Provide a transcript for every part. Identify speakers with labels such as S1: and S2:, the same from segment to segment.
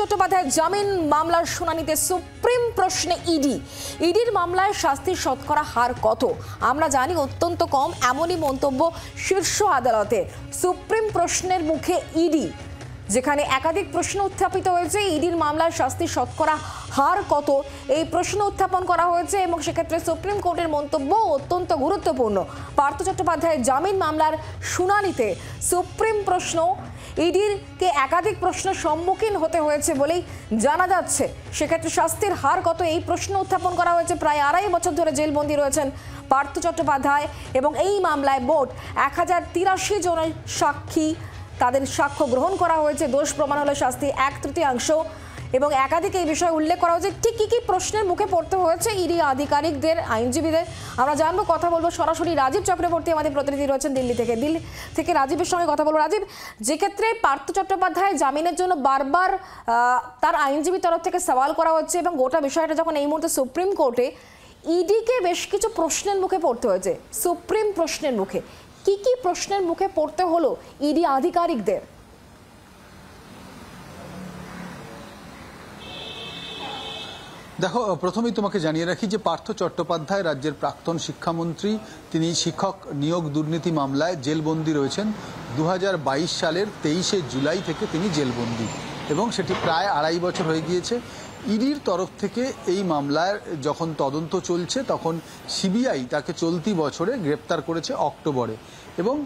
S1: চট্টোপাধ্যায়ের জামিন মামলার শুনানিতে সুপ্রিম প্রশ্নে ইডির মামলায় শাস্তির শতকরা হার কত আমরা জানি অত্যন্ত কম। এমনই মন্তব্য শীর্ষ আদালতের। সুপ্রিম প্রশ্নের মুখে ইডি, যেখানে একাধিক প্রশ্ন উত্থাপিত হয়েছে। ইডির মামলার শাস্তির শতকরা হার কত এই প্রশ্ন উত্থাপন করা হয়েছে এবং সেক্ষেত্রে সুপ্রিম কোর্টের মন্তব্য অত্যন্ত গুরুত্বপূর্ণ। পার্থ চট্টোপাধ্যায়ের জামিন মামলার শুনানিতে সুপ্রিম প্রশ্ন, ইডিরকে একাধিক প্রশ্নের সম্মুখীন হতে হয়েছে বলেই জানা যাচ্ছে। সেক্ষেত্রে শাস্তির হার কত এই প্রশ্ন উত্থাপন করা হয়েছে। প্রায় 2.5 বছর ধরে জেলবন্দি রয়েছেন পার্থ চট্টোপাধ্যায় এবং এই মামলায় মোট 1083 জনের সাক্ষী, তাদের সাক্ষ্য গ্রহণ করা হয়েছে। দোষ প্রমাণ হলে শাস্তি 1/3 এবং একাধিক এই বিষয়ে উল্লেখ করা হয়েছে। ঠিক কী কী প্রশ্নের মুখে পড়তে হয়েছে ইডি আধিকারিকদের, আইনজীবীদের আমরা জানবো। কথা বলবো সরাসরি রাজীব চক্রবর্তী, আমাদের প্রতিনিধি রয়েছেন দিল্লি থেকে রাজীবের সঙ্গে কথা বলবো। রাজীব, যে ক্ষেত্রে পার্থ চট্টোপাধ্যায় জামিনের জন্য বারবার তার আইনজীবী তরফ থেকে সওয়াল করা হচ্ছে এবং গোটা বিষয়টা যখন এই মুহূর্তে সুপ্রিম কোর্টে, ইডিকে বেশ কিছু প্রশ্নের মুখে পড়তে হয়েছে। সুপ্রিম প্রশ্নের মুখে কি কি প্রশ্নের মুখে পড়তে হলো ইডি আধিকারিকদের?
S2: দেখো, প্রথমেই তোমাকে জানিয়ে রাখি যে পার্থ চট্টোপাধ্যায় রাজ্যের প্রাক্তন শিক্ষামন্ত্রী। তিনি শিক্ষক নিয়োগ দুর্নীতি মামলায় জেলবন্দি রয়েছেন। 2022 সালের 23শে জুলাই থেকে তিনি জেলবন্দি এবং সেটি প্রায় 2.5 বছর হয়ে গিয়েছে। ইডির তরফ থেকে এই মামলার যখন তদন্ত চলছে তখন সিবিআই তাকে চলতি বছরে গ্রেপ্তার করেছে অক্টোবরে এবং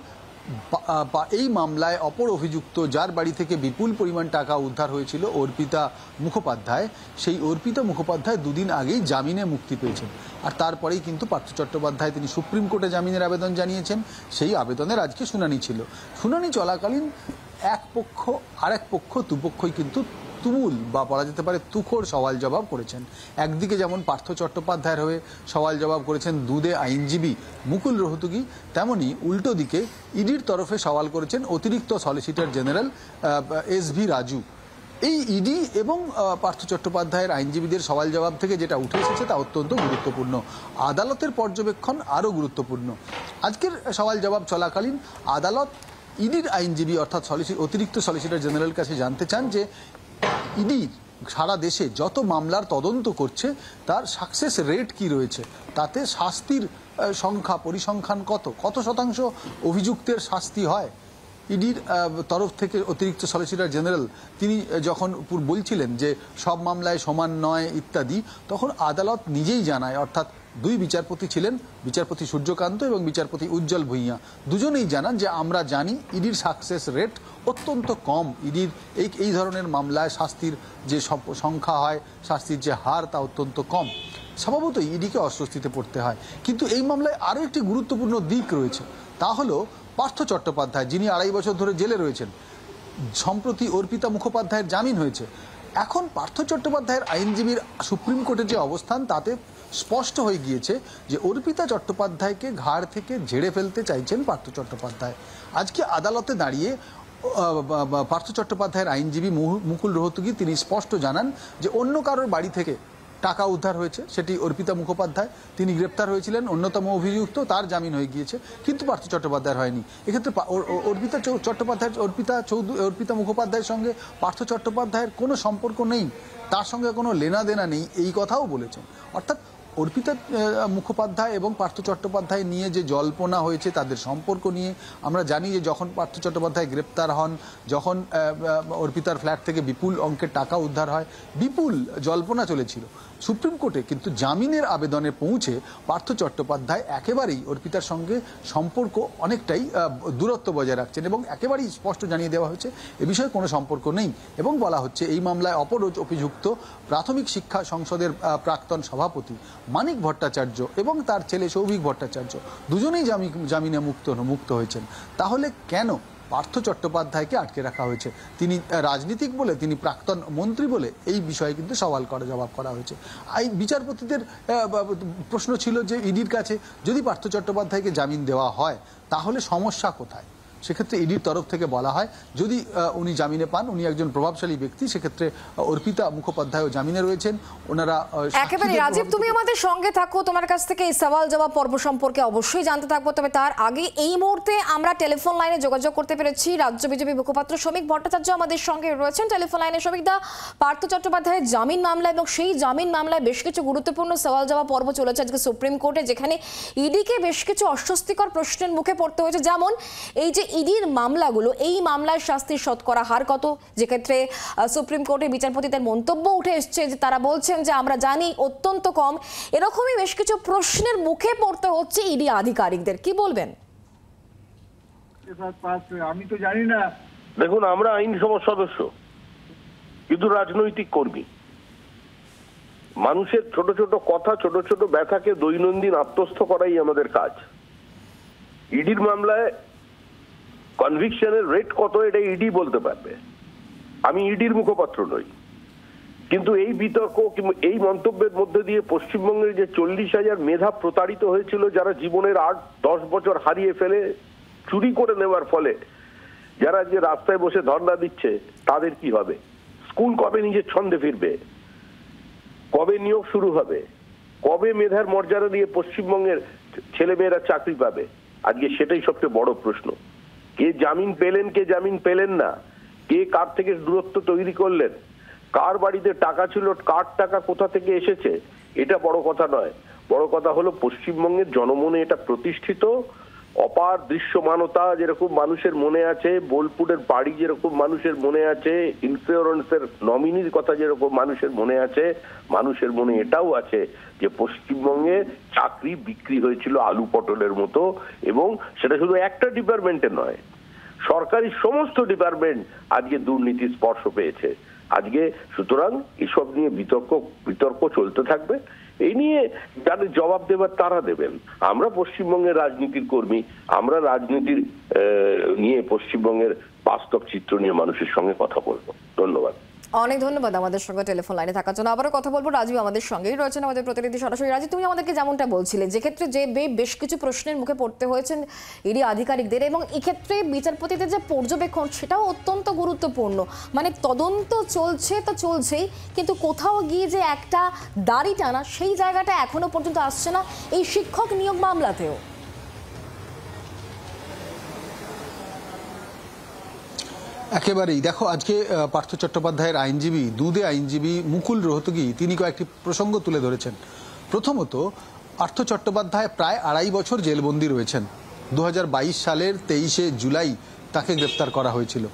S2: এই মামলায় অপর অভিযুক্ত, যার বাড়ি থেকে বিপুল পরিমাণ টাকা উদ্ধার হয়েছিল, অর্পিতা মুখোপাধ্যায়, সেই অর্পিতা মুখোপাধ্যায় 2 দিন আগেই জামিনে মুক্তি পেয়েছেন। আর তারপরেই কিন্তু পার্থ চট্টোপাধ্যায় তিনি সুপ্রিম কোর্টে জামিনের আবেদন জানিয়েছেন। সেই আবেদনের আজকে শুনানি ছিল। শুনানি চলাকালীন এক পক্ষ আরেক পক্ষ দুপক্ষই কিন্তু তুমুল বা বলা যেতে পারে তুখোর সওয়াল জবাব করেছেন। একদিকে যেমন পার্থ চট্টোপাধ্যায়ের হয়ে সওয়াল জবাব করেছেন দুদে আইনজীবী মুকুল রোহতগি, তেমনি উল্টো দিকে ইডির তরফে সওয়াল করেছেন অতিরিক্ত সলিসিটর জেনারেল SV রাজু। এই ইডি এবং পার্থ চট্টোপাধ্যায়ের আইনজীবীদের সওয়াল জবাব থেকে যেটা উঠে এসেছে তা অত্যন্ত গুরুত্বপূর্ণ। আদালতের পর্যবেক্ষণ আরও গুরুত্বপূর্ণ। আজকের সওয়াল জবাব চলাকালীন আদালত ইডির আইনজীবী অর্থাৎ অতিরিক্ত সলিসিটর জেনারেলের কাছে জানতে চান যে ইডি সারা দেশে যত মামলার তদন্ত করছে তার সাকসেস রেট কি রয়েছে, তাতে শাস্তির সংখ্যা পরিসংখ্যান কত শতাংশ অভিযুক্তের শাস্তি হয়। ইডির তরফ থেকে অতিরিক্ত সলিসিটর জেনারেল তিনি যখন বলছিলেন যে সব মামলায় সমান নয় ইত্যাদি, তখন আদালত নিজেই জানায়, অর্থাৎ 2 বিচারপতি ছিলেন, বিচারপতি সূর্যকান্ত এবং বিচারপতি উজ্জ্বল ভূঁইয়া, দুজনেই জানান যে আমরা জানি ইডির সাকসেস রেট অত্যন্ত কম। ইডির এই ধরনের মামলায় শাস্তির যে সংখ্যা হয়, শাস্তির যে হার তা অত্যন্ত কম। স্বভাবতই ইডিকে অস্বস্তিতে পড়তে হয়। কিন্তু এই মামলায় আরও একটি গুরুত্বপূর্ণ দিক রয়েছে, তা হলো পার্থ চট্টোপাধ্যায়, যিনি 2.5 বছর ধরে জেলে রয়েছেন। সম্প্রতি অর্পিতা মুখোপাধ্যায়ের জামিন হয়েছে। এখন পার্থ চট্টোপাধ্যায়ের আইনজীবীর সুপ্রিম কোর্টের যে অবস্থান তাতে স্পষ্ট হয়ে গিয়েছে যে অর্পিতা চট্টোপাধ্যায়কে ঘাড় থেকে ঝেড়ে ফেলতে চাইছেন পার্থ চট্টোপাধ্যায়। আজকে আদালতে দাঁড়িয়ে পার্থ চট্টোপাধ্যায়ের আইনজীবী মুকুল রোহতগি তিনি স্পষ্ট জানান যে অন্য কারোর বাড়ি থেকে টাকা উদ্ধার হয়েছে, সেটি অর্পিতা মুখোপাধ্যায়, তিনি গ্রেপ্তার হয়েছিলেন, অন্যতম অভিযুক্ত, তার জামিন হয়ে গিয়েছে, কিন্তু পার্থ চট্টোপাধ্যায়ের হয়নি। এক্ষেত্রে অর্পিতা মুখোপাধ্যায়ের সঙ্গে পার্থ চট্টোপাধ্যায়ের কোনো সম্পর্ক নেই, তার সঙ্গে কোনো লেনাদেনা নেই, এই কথাও বলেছেন। অর্থাৎ অর্পিতা মুখোপাধ্যায় এবং পার্থ চট্টোপাধ্যায় নিয়ে যে জল্পনা হয়েছে, তাদের সম্পর্ক নিয়ে আমরা জানি যে যখন পার্থ চট্টোপাধ্যায় গ্রেপ্তার হন, যখন অর্পিতার ফ্ল্যাট থেকে বিপুল অঙ্কের টাকা উদ্ধার হয়, বিপুল জল্পনা চলেছিল সুপ্রিম কোর্টে। কিন্তু জামিনের আবেদনে পৌঁছে পার্থ চট্টোপাধ্যায় একেবারেই অর্পিতার সঙ্গে সম্পর্ক অনেকটাই দূরত্ব বজায় রাখছেন এবং একেবারেই স্পষ্ট জানিয়ে দেওয়া হয়েছে এ বিষয়ে কোনো সম্পর্ক নেই। এবং বলা হচ্ছে এই মামলায় অপর অভিযুক্ত প্রাথমিক শিক্ষা সংসদের প্রাক্তন সভাপতি মানিক ভট্টাচার্য এবং তার ছেলে সৌভিক ভট্টাচার্য দুজনেই জামিনে মুক্ত হয়েছেন। তাহলে কেন পার্থ চট্টোপাধ্যায়কে আটকে রাখা হয়েছে? তিনি রাজনীতিক বলে, তিনি প্রাক্তন মন্ত্রী বলে, এই বিষয়ে কিন্তু জবাব করা হয়েছে। এই বিচারপতিদের প্রশ্ন ছিল যে ইডির কাছে যদি পার্থ চট্টোপাধ্যায়কে জামিন দেওয়া হয় তাহলে সমস্যা কোথায়? সেক্ষেত্রে ইডির তরফ থেকে বলা হয় যদি উনি জামিনে পান, উনি একজন প্রভাবশালী ব্যক্তি, সেক্ষেত্রে অর্পিতা মুখোপাধ্যায়ও জামিনে রয়েছেন। ওনারা
S1: একেবারে রাজীব, তুমি আমাদের সঙ্গে থাকো, তোমার কাছ থেকে এই সওয়াল জবাব পর্ব সম্পর্কে অবশ্যই জানতে থাকবো। তবে তার আগে এই মুহূর্তে আমরা টেলিফোন লাইনে যোগাযোগ করতে পেরেছি রাজ্য বিজেপি মুখপাত্র শ্রমিক ভট্টাচার্য আমাদের সঙ্গে রয়েছেন টেলিফোন লাইনে। শ্রমিক দা, পার্থ চট্টোপাধ্যায়ের জামিন মামলা এবং সেই জামিন মামলায় বেশ কিছু গুরুত্বপূর্ণ সওয়াল জবাব পর্ব চলেছে আজকে সুপ্রিম কোর্টে, যেখানে ইডিকে বেশ কিছু অস্বস্তিকর প্রশ্নের মুখে পড়তে হয়েছে। যেমন এই যে ইডির মামলাগুলো, এই মামলায় শাস্তির শতকরা হার কত, যেক্ষেত্রে সুপ্রিম কোর্টের বিচারপতিদের মন্তব্য উঠে এসছে যে তারা বলছেন যে আমরা জানি অত্যন্ত কম। এরকমই বেশ কিছু প্রশ্নের মুখে পড়তে হচ্ছে ইডি আধিকারিকদের, কি বলবেন?
S3: আমি তো জানি না।
S4: দেখুন, আমরা আইনসভা সদস্য কিন্তু রাজনৈতিক কর্মী। মানুষের ছোট ছোট কথা, ছোট ছোট ব্যথাকে দৈনন্দিন আত্মস্থ করাই আমাদের কাজ। ইডির মামলায় কনভিকশনের রেট কত এটা ইডি বলতে পারবে, আমি ইডির মুখপাত্র নই। কিন্তু এই বিতর্ক, এই মন্তব্যের মধ্যে দিয়ে পশ্চিমবঙ্গের যে 40,000 মেধা প্রতারিত হয়েছিল, যারা জীবনের 8-10 বছর হারিয়ে ফেলে চুরি করে নেওয়ার ফলে যারা যে রাস্তায় বসে ধর্ণা দিচ্ছে, তাদের কি হবে? স্কুল কবে নিজের ছন্দে ফিরবে? কবে নিয়োগ শুরু হবে? কবে মেধার মর্যাদা দিয়ে পশ্চিমবঙ্গের ছেলেমেয়েরা চাকরি পাবে? আজকে সেটাই সবচেয়ে বড় প্রশ্ন। কে জামিন পেলেন, কে জামিন পেলেন না, কে কার থেকে দূরত্ব তৈরি করলেন, কার বাড়িতে টাকা ছিল, কার টাকা কোথা থেকে এসেছে, এটা বড় কথা নয়। বড় কথা হলো পশ্চিমবঙ্গের জনমনে এটা প্রতিষ্ঠিত অপার দৃশ্যমানতা যেরকম মানুষের মনে আছে, বোলপুরের বাড়ি যেরকম মানুষের মনে আছে, ইন্স্যুরেন্সের নমিনির কথা যেরকম মানুষের মনে আছে, মানুষের মনে এটাও আছে যে পশ্চিমবঙ্গে চাকরি বিক্রি হয়েছিল আলু পটলের মতো। এবং সেটা শুধু একটা ডিপার্টমেন্টে নয়, সরকারি সমস্ত ডিপার্টমেন্ট আজকে দুর্নীতি স্পর্শ পেয়েছে আজকে। সুতরাং এসব নিয়ে বিতর্ক চলতে থাকবে। এই নিয়ে যাদের জবাব দেবার তারা দেবেন। আমরা পশ্চিমবঙ্গের রাজনীতির কর্মী, আমরা রাজনীতির নিয়ে পশ্চিমবঙ্গের বাস্তব চিত্র নিয়ে মানুষের সঙ্গে কথা বলবো। ধন্যবাদ।
S1: অনেক ধন্যবাদ আমাদের সঙ্গে টেলিফোন লাইনে থাকার জন্য। আবারও কথা বলবো, রাজীব আমাদের সঙ্গেই রয়েছেন, আমাদের প্রতিনিধি সরাসরি। রাজীব, তুমি আমাদেরকে যেমনটা বলছিলে, যে ক্ষেত্রে যে বেশ কিছু প্রশ্নের মুখে পড়তে হয়েছেন ইডি আধিকারিকদের, এবং এক্ষেত্রে বিচারপতিদের যে পর্যবেক্ষণ সেটাও অত্যন্ত গুরুত্বপূর্ণ। মানে তদন্ত চলছে তো চলছেই, কিন্তু কোথাও গিয়ে যে একটা দাড়ি টানা, সেই জায়গাটা এখনো পর্যন্ত আসছে না এই শিক্ষক নিয়োগ মামলাতেও।
S2: একেবারেই। দেখো, আজকে পার্থ চট্টোপাধ্যায়ের আইনজীবী, দুদে আইনজীবী মুকুল রোহতগি, তিনি কয়েকটি প্রসঙ্গ তুলে ধরেছেন। প্রথমত, পার্থ চট্টোপাধ্যায় প্রায় 2.5 বছর জেলবন্দি রয়েছেন। 2022 সালের 23শে জুলাই তাকে গ্রেপ্তার করা হয়েছিল।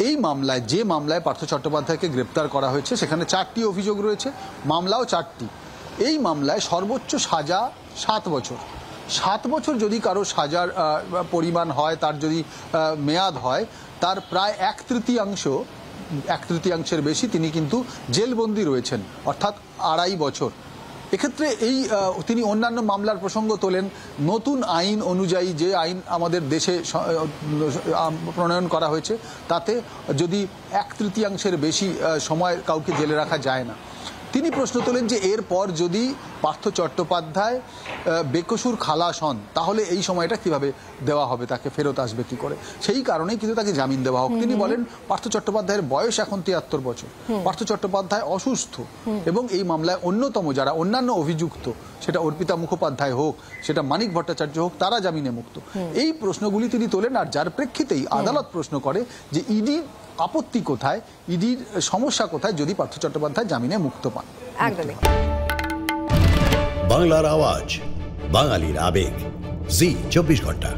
S2: এই মামলায়, যে মামলায় পার্থ চট্টোপাধ্যায়কে গ্রেপ্তার করা হয়েছে, সেখানে 4টি অভিযোগ রয়েছে, মামলাও 4টি। এই মামলায় সর্বোচ্চ সাজা 7 বছর। 7 বছর যদি কারো সাজার পরিমাণ হয়, তার যদি মেয়াদ হয়, তার প্রায় 1/3 বেশি তিনি কিন্তু জেলবন্দি রয়েছেন, অর্থাৎ 2.5 বছর। এক্ষেত্রে তিনি অন্যান্য মামলার প্রসঙ্গ তোলেন। নতুন আইন অনুযায়ী, যে আইন আমাদের দেশে প্রণয়ন করা হয়েছে, তাতে যদি 1/3 বেশি সময় কাউকে জেলে রাখা যায় না। তিনি প্রশ্ন তোলেন যে এরপর যদি পার্থ চট্টোপাধ্যায় বেকসুর খালাস হন, তাহলে এই সময়টা কিভাবে দেওয়া হবে, তাকে ফেরত আসবে কি করে? সেই কারণেই কিন্তু তাকে জামিন দেওয়া হোক। তিনি বলেন পার্থ চট্টোপাধ্যায়ের বয়স এখন 73 বছর, পার্থ চট্টোপাধ্যায় অসুস্থ, এবং এই মামলায় অন্যতম যারা অন্যান্য অভিযুক্ত, সেটা অর্পিতা মুখোপাধ্যায় হোক, সেটা মানিক ভট্টাচার্য হোক, তারা জামিনে মুক্ত। এই প্রশ্নগুলি তিনি তোলেন, আর যার প্রেক্ষিতেই আদালত প্রশ্ন করে যে ইডির আপত্তি কোথায়, ইডির সমস্যা কোথায় যদি পার্থ চট্টোপাধ্যায় জামিনে মুক্ত পান।
S1: একদমই।
S5: বাংলার আওয়াজ, বাঙালির আবেগ, জি 24 ঘন্টা।